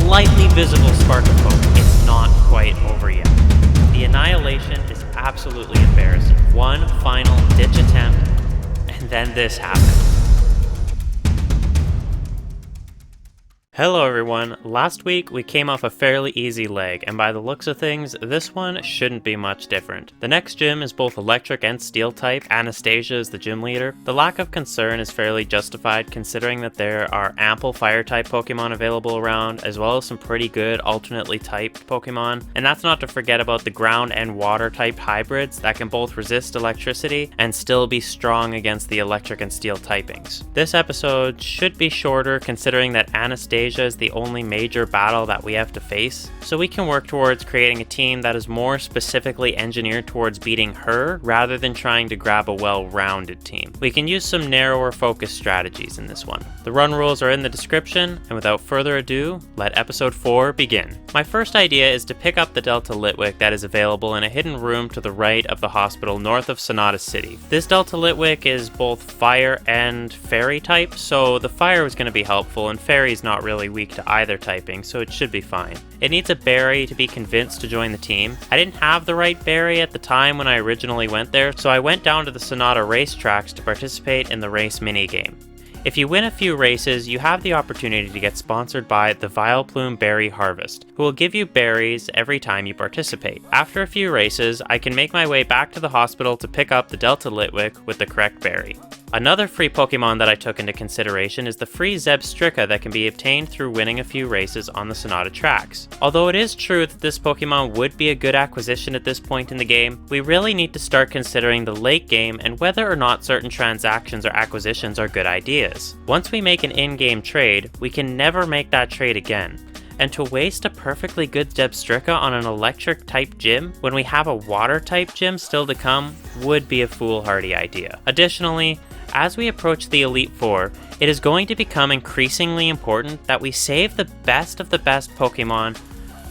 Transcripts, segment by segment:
slightly visible spark of hope. It's not quite over yet. The annihilation is absolutely embarrassing. One final ditch attempt, and then this happens. Hello everyone, last week we came off a fairly easy leg, and by the looks of things, this one shouldn't be much different. The next gym is both electric and steel type. Anastasia is the gym leader. The lack of concern is fairly justified considering that there are ample fire type Pokemon available around, as well as some pretty good alternately typed Pokemon, and that's not to forget about the ground and water type hybrids that can both resist electricity and still be strong against the electric and steel typings. This episode should be shorter considering that Anastasia is the only major battle that we have to face, so we can work towards creating a team that is more specifically engineered towards beating her rather than trying to grab a well-rounded team. We can use some narrower focus strategies in this one. The run rules are in the description, and without further ado, let episode 4 begin. My first idea is to pick up the Delta Litwick that is available in a hidden room to the right of the hospital north of Sonata City. This Delta Litwick is both fire and fairy type, so the fire is going to be helpful, and fairy is not really weak to either typing, so it should be fine. It needs a berry to be convinced to join the team. I didn't have the right berry at the time when I originally went there, so I went down to the Sonata racetracks to participate in the race minigame. If you win a few races, you have the opportunity to get sponsored by the Vileplume Berry Harvest, who will give you berries every time you participate. After a few races, I can make my way back to the hospital to pick up the Delta Litwick with the correct berry. Another free Pokemon that I took into consideration is the free Zebstrika that can be obtained through winning a few races on the Sonata tracks. Although it is true that this Pokemon would be a good acquisition at this point in the game, we really need to start considering the late game and whether or not certain transactions or acquisitions are good ideas. Once we make an in-game trade, we can never make that trade again. And to waste a perfectly good Zebstrika on an electric type gym when we have a water type gym still to come would be a foolhardy idea. Additionally, as we approach the Elite Four, it is going to become increasingly important that we save the best of the best Pokemon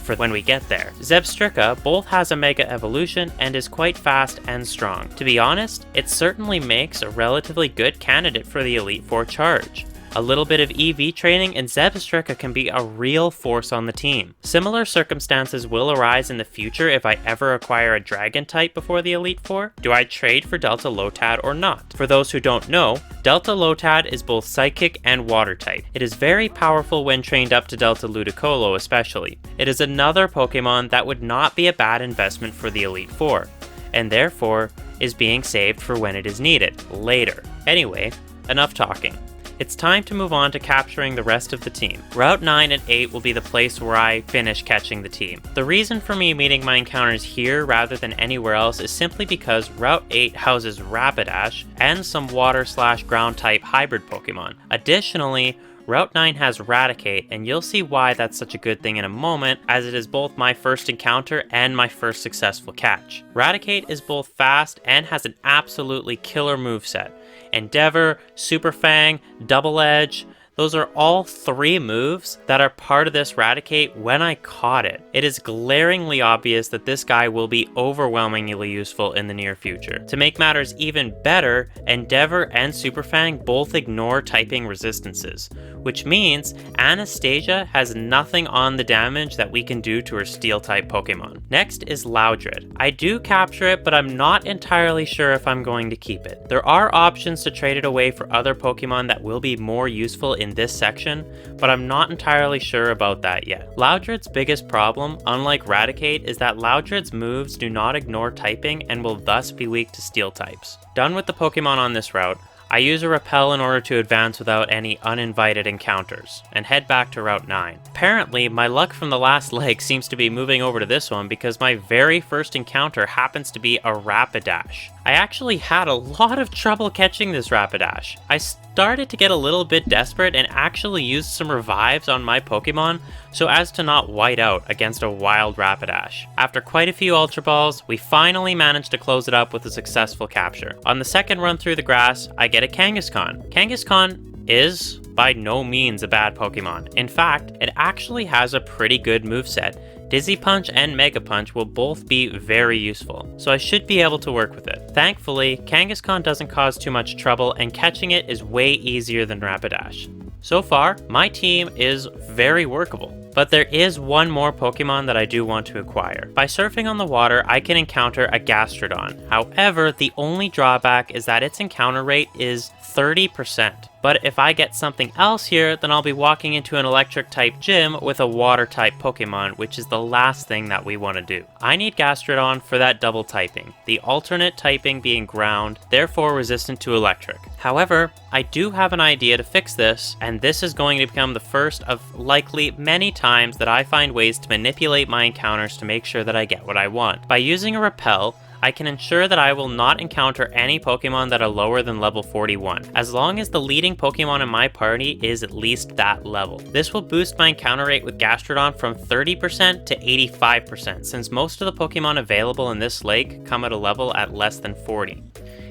for when we get there. Zebstrika both has a Mega Evolution and is quite fast and strong. To be honest, it certainly makes a relatively good candidate for the Elite Four charge. A little bit of EV training and Zebstrika can be a real force on the team. Similar circumstances will arise in the future if I ever acquire a Dragon type before the Elite Four. Do I trade for Delta Lotad or not? For those who don't know, Delta Lotad is both Psychic and Water type. It is very powerful when trained up to Delta Ludicolo especially. It is another Pokemon that would not be a bad investment for the Elite Four, and therefore is being saved for when it is needed, later. Anyway, enough talking. It's time to move on to capturing the rest of the team. Route 9 and 8 will be the place where I finish catching the team. The reason for me meeting my encounters here rather than anywhere else is simply because Route 8 houses Rapidash and some water/ground type hybrid Pokemon. Additionally, Route 9 has Raticate, and you'll see why that's such a good thing in a moment, as it is both my first encounter and my first successful catch. Raticate is both fast and has an absolutely killer moveset. Endeavor, Super Fang, Double Edge, those are all 3 moves that are part of this Raticate when I caught it. It is glaringly obvious that this guy will be overwhelmingly useful in the near future. To make matters even better, Endeavor and Super Fang both ignore typing resistances, which means Anastasia has nothing on the damage that we can do to her Steel-type Pokemon. Next is Loudred. I do capture it, but I'm not entirely sure if I'm going to keep it. There are options to trade it away for other Pokemon that will be more useful in this section, but I'm not entirely sure about that yet. Loudred's biggest problem, unlike Raticate, is that Loudred's moves do not ignore typing and will thus be weak to steel types. Done with the Pokemon on this route, I use a Repel in order to advance without any uninvited encounters, and head back to Route 9. Apparently, my luck from the last leg seems to be moving over to this one because my very first encounter happens to be a Rapidash. I actually had a lot of trouble catching this Rapidash. I started to get a little bit desperate and actually used some revives on my Pokemon so as to not white out against a wild Rapidash. After quite a few Ultra Balls, we finally managed to close it up with a successful capture. On the second run through the grass, I get a Kangaskhan. Kangaskhan is by no means a bad Pokemon. In fact, it actually has a pretty good moveset. Dizzy Punch and Mega Punch will both be very useful, so I should be able to work with it. Thankfully, Kangaskhan doesn't cause too much trouble and catching it is way easier than Rapidash. So far, my team is very workable. But there is one more Pokemon that I do want to acquire. By surfing on the water, I can encounter a Gastrodon. However, the only drawback is that its encounter rate is 30%. But if I get something else here, then I'll be walking into an electric type gym with a water type Pokemon, which is the last thing that we want to do. I need Gastrodon for that double typing, the alternate typing being ground, therefore resistant to electric. However, I do have an idea to fix this, and this is going to become the first of likely many times that I find ways to manipulate my encounters to make sure that I get what I want. By using a repel, I can ensure that I will not encounter any Pokemon that are lower than level 41, as long as the leading Pokemon in my party is at least that level. This will boost my encounter rate with Gastrodon from 30% to 85%, since most of the Pokemon available in this lake come at a level at less than 40.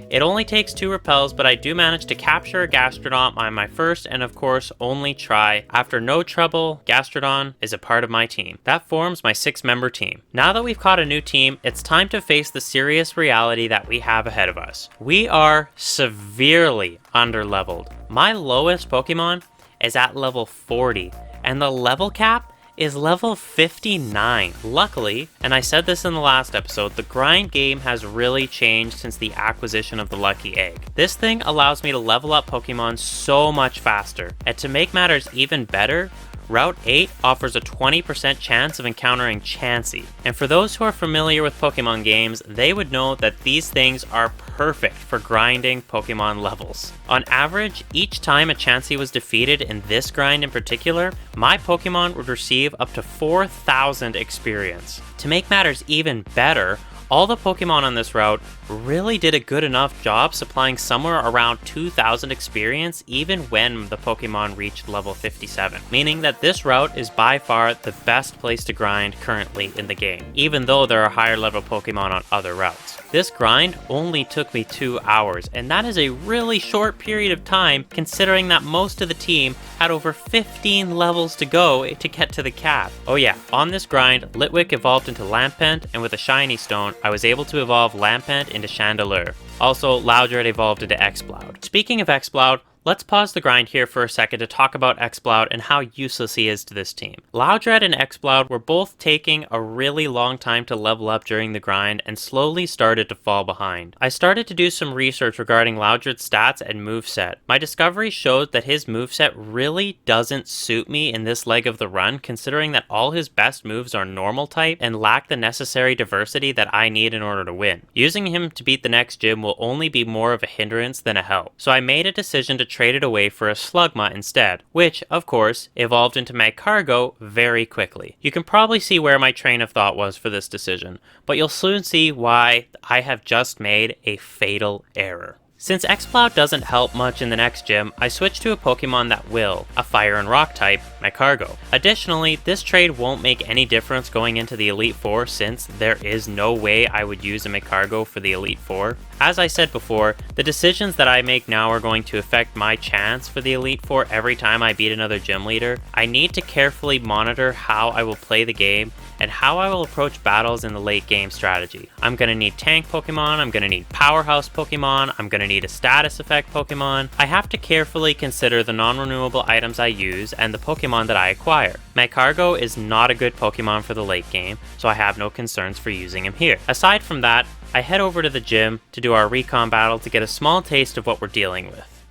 It only takes 2 repels, but I do manage to capture a Gastrodon on my first and of course only try. After no trouble, Gastrodon is a part of my team. That forms my 6-member team. Now that we've caught a new team, it's time to face the serious reality that we have ahead of us. We are severely underleveled. My lowest Pokemon is at level 40, and the level cap is level 59. Luckily, and I said this in the last episode, the grind game has really changed since the acquisition of the Lucky Egg. This thing allows me to level up Pokemon so much faster. And to make matters even better, Route 8 offers a 20% chance of encountering Chansey. And for those who are familiar with Pokemon games, they would know that these things are perfect for grinding Pokemon levels. On average, each time a Chansey was defeated in this grind in particular, my Pokemon would receive up to 4,000 experience. To make matters even better, all the Pokemon on this route really did a good enough job supplying somewhere around 2,000 experience even when the Pokemon reached level 57, meaning that this route is by far the best place to grind currently in the game, even though there are higher level Pokemon on other routes. This grind only took me 2 hours, and that is a really short period of time considering that most of the team had over 15 levels to go to get to the cap. Oh yeah, on this grind, Litwick evolved into Lampent, and with a shiny stone, I was able to evolve Lampent into Chandelure. Also, Loudred evolved into Exploud. Speaking of Exploud, let's pause the grind here for a second to talk about Exploud and how useless he is to this team. Loudred and Exploud were both taking a really long time to level up during the grind and slowly started to fall behind. I started to do some research regarding Loudred's stats and moveset. My discovery showed that his moveset really doesn't suit me in this leg of the run, considering that all his best moves are normal type and lack the necessary diversity that I need in order to win. Using him to beat the next gym will only be more of a hindrance than a help. So I made a decision to trade it away for a Slugma instead, which, of course, evolved into Magcargo very quickly. You can probably see where my train of thought was for this decision, but you'll soon see why I have just made a fatal error. Since Exploud doesn't help much in the next gym, I switched to a Pokemon that will, a Fire and Rock type, Magcargo. Additionally, this trade won't make any difference going into the Elite Four since there is no way I would use a Magcargo for the Elite Four. As I said before, the decisions that I make now are going to affect my chance for the Elite Four every time I beat another gym leader. I need to carefully monitor how I will play the game and how I will approach battles in the late game strategy. I'm going to need tank Pokemon, I'm going to need powerhouse Pokemon, I'm going to need a status effect Pokemon. I have to carefully consider the non-renewable items I use and the Pokemon that I acquire. Magcargo is not a good Pokemon for the late game, so I have no concerns for using him here. Aside from that, I head over to the gym to do our recon battle to get a small taste of what we're dealing with.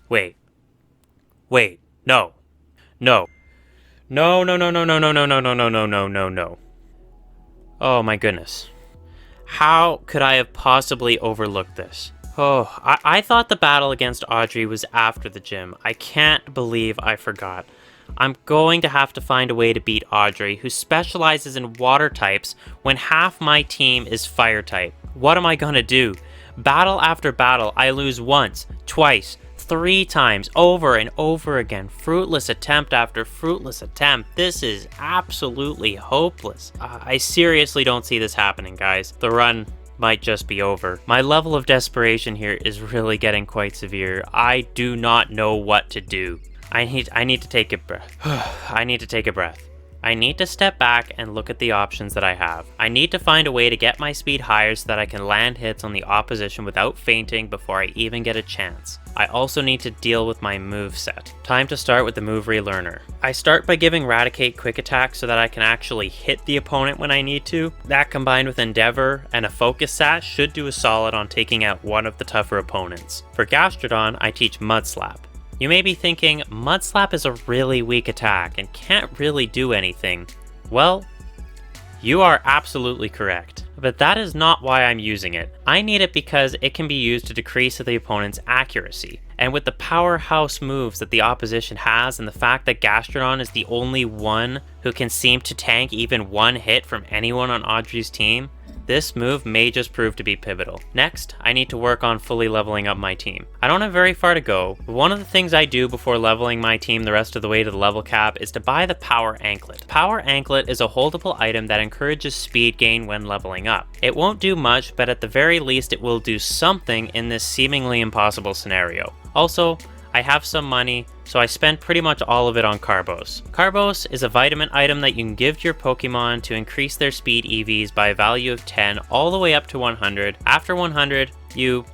Wait, no. No. Oh my goodness. How could I have possibly overlooked this? Oh, I thought the battle against Audrey was after the gym. I can't believe I forgot. I'm going to have to find a way to beat Audrey, who specializes in water types when half my team is fire type. What am I gonna do? Battle after battle, I lose once, twice, 3 times, over and over again. Fruitless attempt after fruitless attempt. This is absolutely hopeless. I seriously don't see this happening, guys. The run might just be over. My level of desperation here is really getting quite severe. I do not know what to do. I need to take a breath. I need to take a breath. I need to step back and look at the options that I have. I need to find a way to get my speed higher so that I can land hits on the opposition without fainting before I even get a chance. I also need to deal with my moveset. Time to start with the move relearner. I start by giving Raticate quick attack so that I can actually hit the opponent when I need to. That combined with Endeavor and a focus sash should do a solid on taking out one of the tougher opponents. For Gastrodon, I teach Mud Slap. You may be thinking, Mud Slap is a really weak attack and can't really do anything. Well, you are absolutely correct. But that is not why I'm using it. I need it because it can be used to decrease the opponent's accuracy. And with the powerhouse moves that the opposition has and the fact that Gastrodon is the only one who can seem to tank even one hit from anyone on Audrey's team, this move may just prove to be pivotal. Next, I need to work on fully leveling up my team. I don't have very far to go, but one of the things I do before leveling my team the rest of the way to the level cap is to buy the Power Anklet. Power Anklet is a holdable item that encourages speed gain when leveling up. It won't do much, but at the very least it will do something in this seemingly impossible scenario. Also, I have some money, so I spend pretty much all of it on Carbos. Carbos is a vitamin item that you can give to your Pokemon to increase their speed EVs by a value of 10 all the way up to 100. After 100, you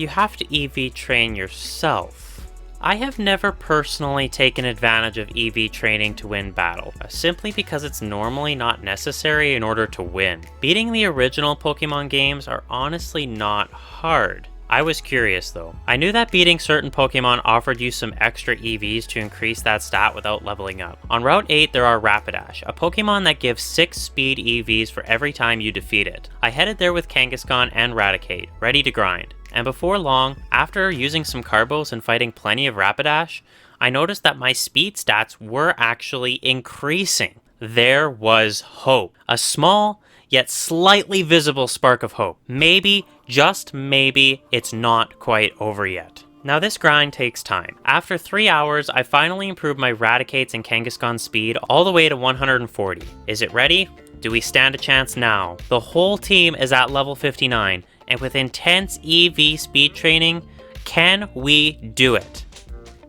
have to EV train yourself. I have never personally taken advantage of EV training to win battle, simply because it's normally not necessary in order to win. Beating the original Pokemon games are honestly not hard. I was curious though. I knew that beating certain Pokemon offered you some extra EVs to increase that stat without leveling up. On Route 8 there are Rapidash, a Pokemon that gives 6 speed EVs for every time you defeat it. I headed there with Kangaskhan and Raticate, ready to grind. And before long, after using some Carbos and fighting plenty of Rapidash, I noticed that my speed stats were actually increasing. There was hope. A small, yet slightly visible spark of hope. Maybe, just maybe, it's not quite over yet. Now this grind takes time. After 3 hours, I finally improved my Raticate's and Kangaskhan's speed all the way to 140. Is it ready? Do we stand a chance now? The whole team is at level 59, and with intense EV speed training, can we do it?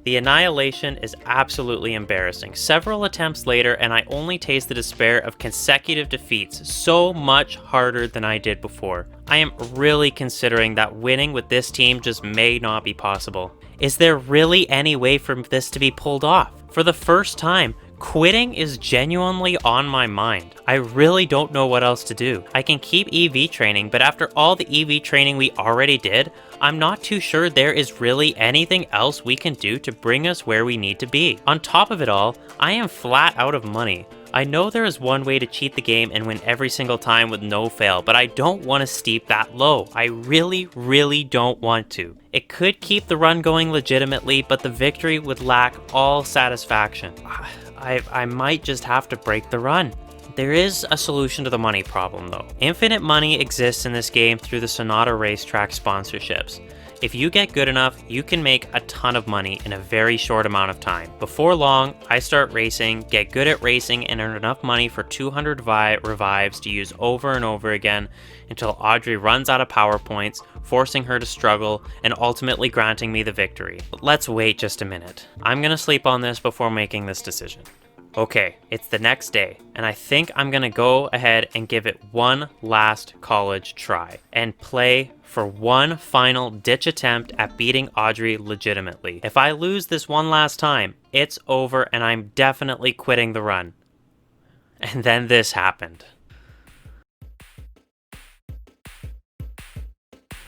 The annihilation is absolutely embarrassing. Several attempts later and I only taste the despair of consecutive defeats so much harder than I did before. I am really considering that winning with this team just may not be possible. Is there really any way for this to be pulled off? For the first time, quitting is genuinely on my mind. I really don't know what else to do. I can keep EV training, but after all the EV training we already did, I'm not too sure there is really anything else we can do to bring us where we need to be. On top of it all, I am flat out of money. I know there is one way to cheat the game and win every single time with no fail, but I don't want to steep that low. I really don't want to. It could keep the run going legitimately, but the victory would lack all satisfaction. I might just have to break the run. There is a solution to the money problem though. Infinite money exists in this game through the Sonata Racetrack sponsorships. If you get good enough, you can make a ton of money in a very short amount of time. Before long, I start racing, get good at racing, and earn enough money for 200 revives to use over and over again until Audrey runs out of power points, forcing her to struggle and ultimately granting me the victory. But let's wait just a minute. I'm gonna sleep on this before making this decision. Okay, it's the next day, and I think I'm gonna go ahead and give it one last college try and play for one final ditch attempt at beating Audrey legitimately. If I lose this one last time, it's over and I'm definitely quitting the run. And then this happened.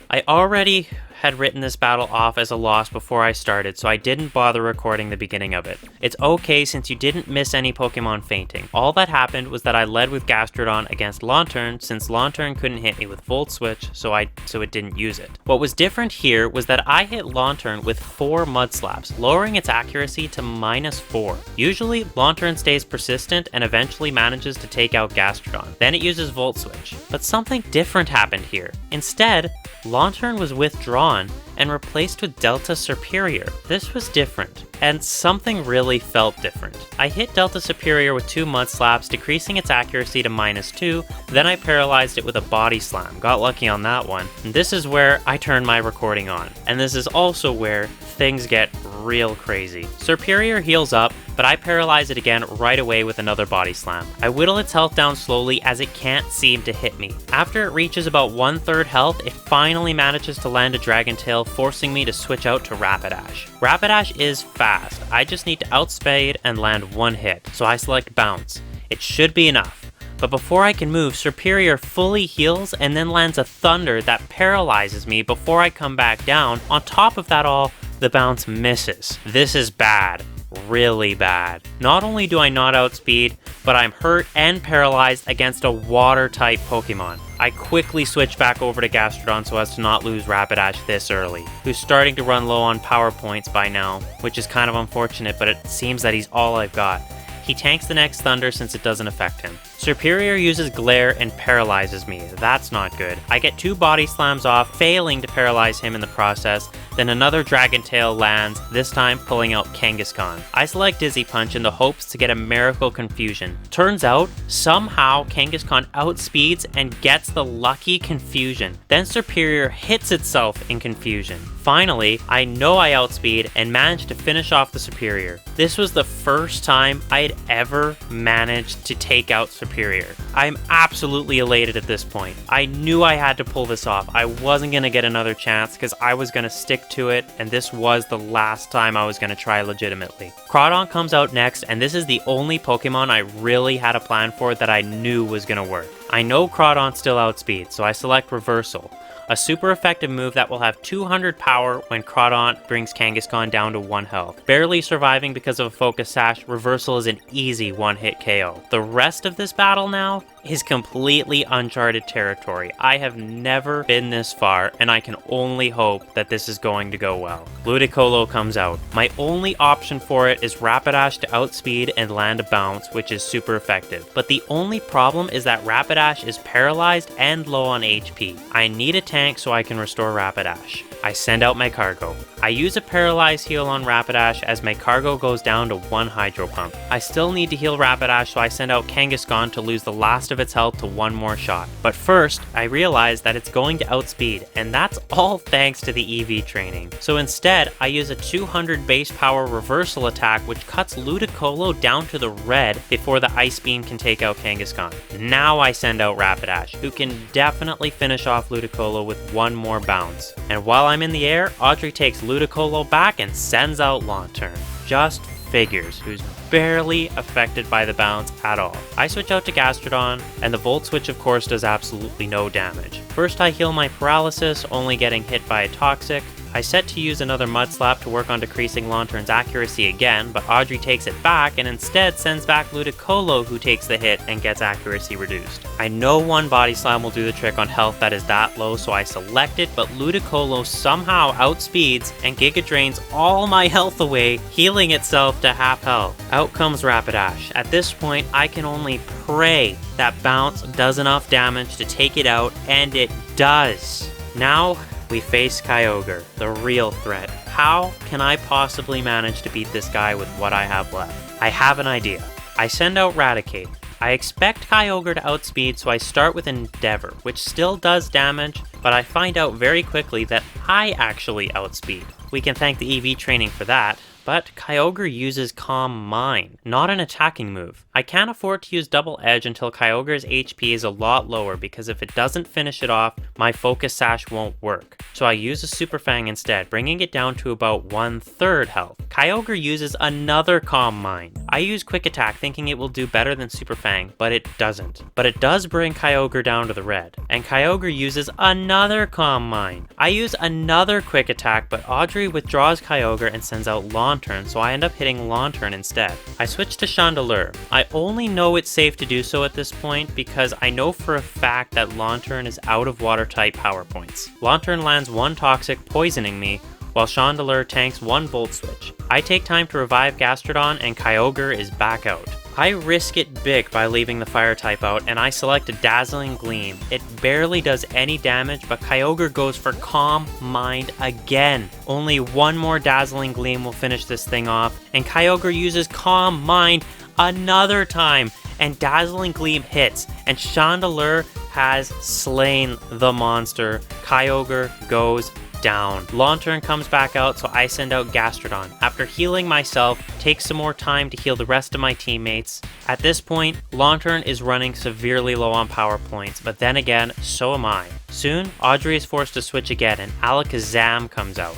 I already had written this battle off as a loss before I started, so I didn't bother recording the beginning of it. It's okay since you didn't miss any Pokemon fainting. All that happened was that I led with Gastrodon against Lanturn since Lanturn couldn't hit me with Volt Switch, so it didn't use it. What was different here was that I hit Lanturn with 4 Mud Slaps, lowering its accuracy to -4. Usually, Lanturn stays persistent and eventually manages to take out Gastrodon. Then it uses Volt Switch. But something different happened here. Instead, Lanturn was withdrawn and replaced with Delta Superior. This was different, and something really felt different. I hit Delta Superior with 2 Mud Slaps, decreasing its accuracy to -2, then I paralyzed it with a Body Slam, got lucky on that one, and this is where I turned my recording on. And this is also where things get real crazy. Serperior heals up, but I paralyze it again right away with another body slam. I whittle its health down slowly as it can't seem to hit me. After it reaches about 1/3 health, it finally manages to land a Dragon Tail, forcing me to switch out to Rapidash. Rapidash is fast. I just need to outspeed and land one hit, so I select Bounce. It should be enough. But before I can move, Serperior fully heals and then lands a Thunder that paralyzes me before I come back down. On top of that all, the bounce misses. This is bad. Really bad. Not only do I not outspeed, but I'm hurt and paralyzed against a water-type Pokemon. I quickly switch back over to Gastrodon so as to not lose Rapidash this early, who's starting to run low on power points by now, which is kind of unfortunate, but it seems that he's all I've got. He tanks the next Thunder since it doesn't affect him. Serperior uses Glare and paralyzes me. That's not good. I get 2 body slams off, failing to paralyze him in the process. Then another Dragon Tail lands, this time pulling out Kangaskhan. I select Dizzy Punch in the hopes to get a Miracle Confusion. Turns out, somehow Kangaskhan outspeeds and gets the lucky Confusion. Then Serperior hits itself in Confusion. Finally, I know I outspeed and managed to finish off the Serperior. This was the first time I had ever managed to take out Serperior. I'm absolutely elated at this point. I knew I had to pull this off. I wasn't going to get another chance because I was going to stick to it, and this was the last time I was going to try legitimately. Crawdaunt comes out next, and this is the only Pokemon I really had a plan for that I knew was going to work. I know Crawdaunt still outspeeds, so I select Reversal, a super effective move that will have 200 power when Crawdaunt brings Kangaskhan down to 1 health. Barely surviving because of a Focus Sash, Reversal is an easy one-hit KO. The rest of this battle now is completely uncharted territory. I have never been this far, and I can only hope that this is going to go well. Ludicolo comes out. My only option for it is Rapidash to outspeed and land a bounce, which is super effective. But the only problem is that Rapidash is paralyzed and low on HP. I need a tank so I can restore Rapidash. I send out my Cargo. I use a Paralyze heal on Rapidash as my Cargo goes down to 1 Hydro Pump. I still need to heal Rapidash, so I send out Kangaskhan to lose the last of its health to 1 more shot. But first, I realize that it's going to outspeed, and that's all thanks to the EV training. So instead, I use a 200 base power reversal attack which cuts Ludicolo down to the red before the Ice Beam can take out Kangaskhan. Now I send out Rapidash, who can definitely finish off Ludicolo with 1 more bounce. And while I'm in the air, Audrey takes Ludicolo back and sends out Lanturn. Just figures, who's barely affected by the bounce at all. I switch out to Gastrodon, and the Volt Switch of course does absolutely no damage. First I heal my paralysis, only getting hit by a Toxic. I set to use another Mud Slap to work on decreasing Lanturn's accuracy again, but Audrey takes it back and instead sends back Ludicolo, who takes the hit and gets accuracy reduced. I know 1 Body Slam will do the trick on health that is that low, so I select it, but Ludicolo somehow outspeeds and Giga Drains all my health away, healing itself to half health. Out comes Rapidash. At this point, I can only pray that Bounce does enough damage to take it out, and it does. Now, we face Kyogre, the real threat. How can I possibly manage to beat this guy with what I have left? I have an idea. I send out Raticate. I expect Kyogre to outspeed, so I start with Endeavor, which still does damage, but I find out very quickly that I actually outspeed. We can thank the EV training for that. But Kyogre uses Calm Mind, not an attacking move. I can't afford to use Double Edge until Kyogre's HP is a lot lower, because if it doesn't finish it off, my Focus Sash won't work. So I use a Super Fang instead, bringing it down to about 1/3 health. Kyogre uses another Calm Mind. I use Quick Attack thinking it will do better than Super Fang, but it doesn't. But it does bring Kyogre down to the red. And Kyogre uses another Calm Mind. I use another Quick Attack, but Audrey withdraws Kyogre and sends out Lanturn, so I end up hitting Lanturn instead. I switch to Chandelure. I only know it's safe to do so at this point because I know for a fact that Lanturn is out of water type power points. Lanturn lands 1 Toxic, poisoning me, while Chandelure tanks 1 Volt Switch. I take time to revive Gastrodon and Kyogre is back out. I risk it big by leaving the fire type out, and I select a Dazzling Gleam. It barely does any damage, but Kyogre goes for Calm Mind again. Only 1 more Dazzling Gleam will finish this thing off, and Kyogre uses Calm Mind another time, and Dazzling Gleam hits, and Chandelure has slain the monster. Kyogre goes down. Launturn comes back out, so I send out Gastrodon. After healing myself, takes some more time to heal the rest of my teammates. At this point, Launturn is running severely low on power points, but then again, so am I. Soon, Audrey is forced to switch again and Alakazam comes out.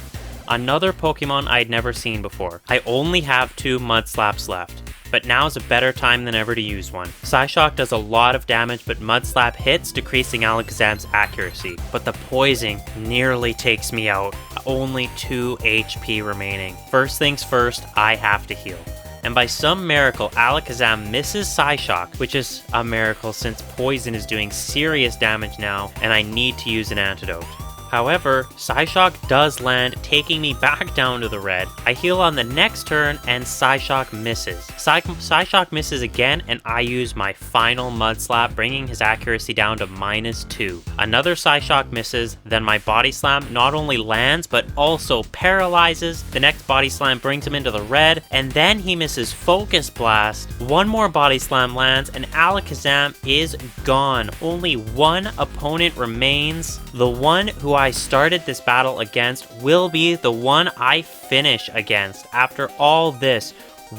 Another Pokemon I'd never seen before. I only have 2 Mudslaps left, but now's a better time than ever to use one. Psyshock does a lot of damage, but Mudslap hits, decreasing Alakazam's accuracy. But the poison nearly takes me out. Only 2 HP remaining. First things first, I have to heal. And by some miracle, Alakazam misses Psyshock, which is a miracle since poison is doing serious damage now, and I need to use an antidote. However, Psyshock does land, taking me back down to the red. I heal on the next turn, and Psyshock misses. Psyshock misses again, and I use my final Mudslap, bringing his accuracy down to -2. Another Psyshock misses, then my Body Slam not only lands, but also paralyzes. The next Body Slam brings him into the red, and then he misses Focus Blast. One more Body Slam lands, and Alakazam is gone. Only one opponent remains. The one who I started this battle against will be the one I finish against. After all this,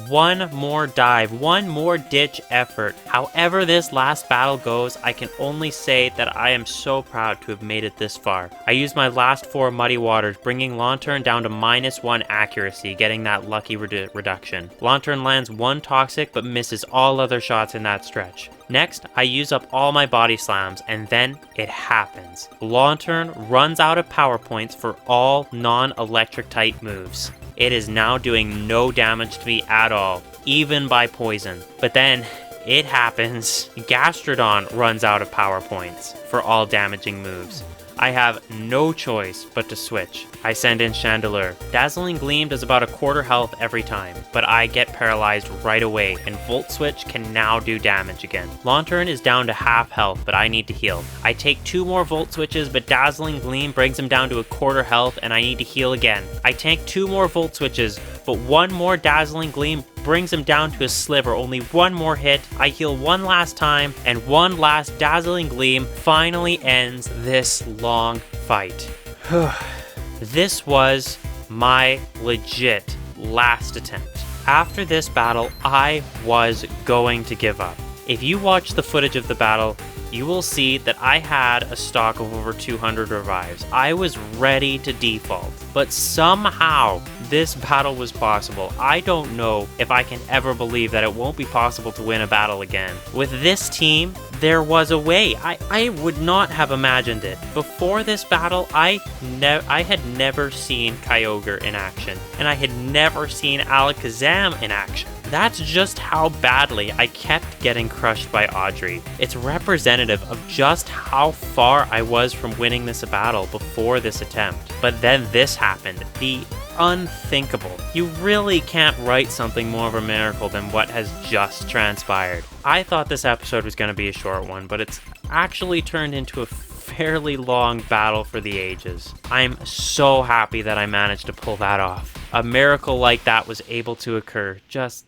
one more dive, one more ditch effort. However this last battle goes, I can only say that I am so proud to have made it this far. I used my last 4 Muddy Waters, bringing Launturn down to -1 accuracy, getting that lucky reduction. Launturn lands 1 Toxic, but misses all other shots in that stretch. Next, I use up all my Body Slams, and then it happens. Launturn runs out of power points for all non-electric type moves. It is now doing no damage to me at all, even by poison. But then, it happens. Gastrodon runs out of power points for all damaging moves. I have no choice but to switch. I send in Chandelure. Dazzling Gleam does about 1/4 health every time, but I get paralyzed right away, and Volt Switch can now do damage again. Launturn is down to half health, but I need to heal. I take 2 more Volt Switches, but Dazzling Gleam brings him down to 1/4 health, and I need to heal again. I tank 2 more Volt Switches, but 1 more Dazzling Gleam brings him down to a sliver. Only 1 more hit. I heal 1 last time, and 1 last Dazzling Gleam finally ends this long fight. This was my legit last attempt. After this battle, I was going to give up. If you watch the footage of the battle, you will see that I had a stock of over 200 revives. I was ready to default, but somehow this battle was possible. I don't know if I can ever believe that it won't be possible to win a battle again. With this team, there was a way. I would not have imagined it. Before this battle, I had never seen Kyogre in action, and I had never seen Alakazam in action. That's just how badly I kept getting crushed by Audrey. It's representative of just how far I was from winning this battle before this attempt. But then this happened. The unthinkable. You really can't write something more of a miracle than what has just transpired. I thought this episode was going to be a short one, but it's actually turned into a fairly long battle for the ages. I'm so happy that I managed to pull that off. A miracle like that was able to occur. Just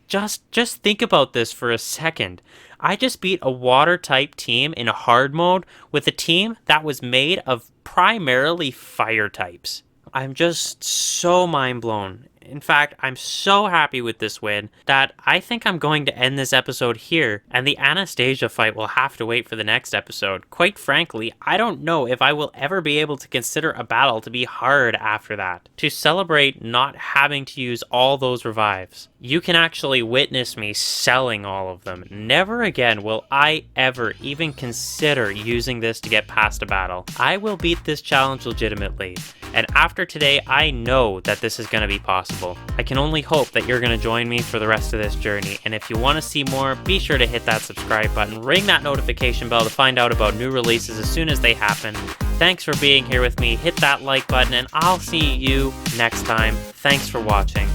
think about this for a second. I just beat a water type team in a hard mode with a team that was made of primarily fire types. I'm just so mind blown. In fact, I'm so happy with this win that I think I'm going to end this episode here, and the Anastasia fight will have to wait for the next episode. Quite frankly, I don't know if I will ever be able to consider a battle to be hard after that. To celebrate not having to use all those revives, you can actually witness me selling all of them. Never again will I ever even consider using this to get past a battle. I will beat this challenge legitimately, and after today, I know that this is going to be possible. I can only hope that you're going to join me for the rest of this journey, and if you want to see more, be sure to hit that subscribe button, ring that notification bell to find out about new releases as soon as they happen. Thanks for being here with me, hit that like button, and I'll see you next time. Thanks for watching.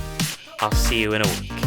I'll see you in a week.